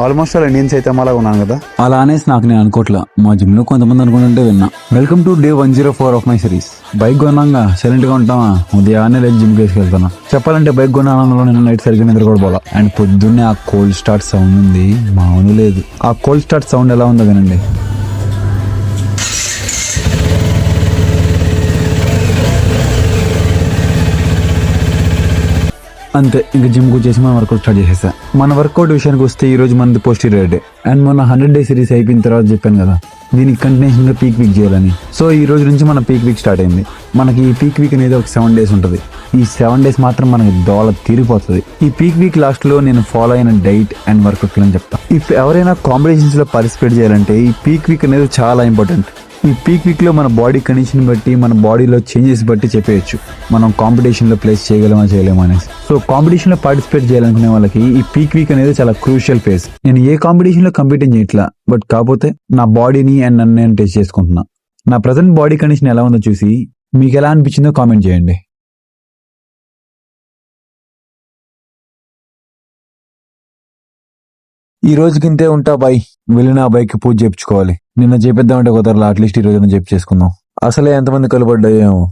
Almost all Indians అయితే అలా ఉన్నాను కదా. అలా అనేసి నాకు నేను అనుకోవట్లా, మా జిమ్ లో కొంతమంది అనుకుంటుంటే విన్నా. Welcome to day 104 of my series. Bike కొన్నాగా సైలెంట్ గా ఉంటామా, ఉదయాన్నే లేదు జిమ్ కేసుకు వెళ్తాను. చెప్పాలంటే బైక్ కొన్నానంలో నేను నైట్ సరిగ్గా నిద్రపోవాలా. అండ్ పొద్దున్నే ఆ కోల్డ్ స్టార్ట్ సౌండ్ ఉంది, మామూలు లేదు. ఆ కోల్డ్ స్టార్ట్ సౌండ్ ఎలా ఉందో వినండి. అంతే, ఇంకా జిమ్ కు చేసి మనం వర్కౌట్ స్టార్ట్ చేసేసా. మన వర్కౌట్ విషయానికి వస్తే ఈ రోజు మనది పోస్టీరియర్ డే. అండ్ మొన్న 100 డే సిరీస్ అయిపోయిన తర్వాత చెప్పాను కదా, దీనికి కంటిన్యూషన్ గా పీక్ వీక్ చేయాలని. సో ఈ రోజు నుంచి మన పీక్ వీక్ స్టార్ట్ అయింది. మనకి ఈ పీక్ వీక్ అనేది ఒక 7 days ఉంటుంది. ఈ 7 days మాత్రం మనకి దోళ తీరిపోతుంది. ఈ పీక్ వీక్ లాస్ట్ లో నేను ఫాలో అయిన డైట్ అండ్ వర్కౌట్ అని చెప్తా. ఇఫ్ ఎవరైనా కాంపిటీషన్స్ లో పార్టిసిపేట్ చేయాలంటే ఈ పీక్ వీక్ అనేది చాలా ఇంపార్టెంట్. ఈ పీక్ వీక్ లో మన బాడీ కండిషన్ బట్టి, మన బాడీలో చేంజెస్ బట్టి చెప్పేయచ్చు మనం కాంపిటీషన్ లో ప్లేస్ చేయగలమా చేయలేమా అనేసి. సో కాంపిటీషన్ లో పార్టిసిపేట్ చేయాలనుకునే వాళ్ళకి ఈ పీక్ వీక్ అనేది చాలా క్రూషియల్ ఫేజ్. నేను ఏ కాంపిటీషన్ లో కంపీట్ చేయట్లా, బట్ కాకపోతే నా బాడీని అండ్ నన్ను నేను టెస్ట్ చేసుకుంటున్నా. నా ప్రజెంట్ బాడీ కండిషన్ ఎలా ఉందో చూసి మీకు ఎలా అనిపించిందో కామెంట్ చేయండి. ఈ రోజుకి ఇంతే, ఉంటా బాయ్. వెళ్ళిన ఆ బైక్ పూజ చేయించుకోవాలి. నిన్న చేపిద్దామంటే కుదరలా, అట్లీస్ట్ ఈ రోజున చేసుకుందాం. అసలే ఎంతమంది కలుపడ్డాయేమో.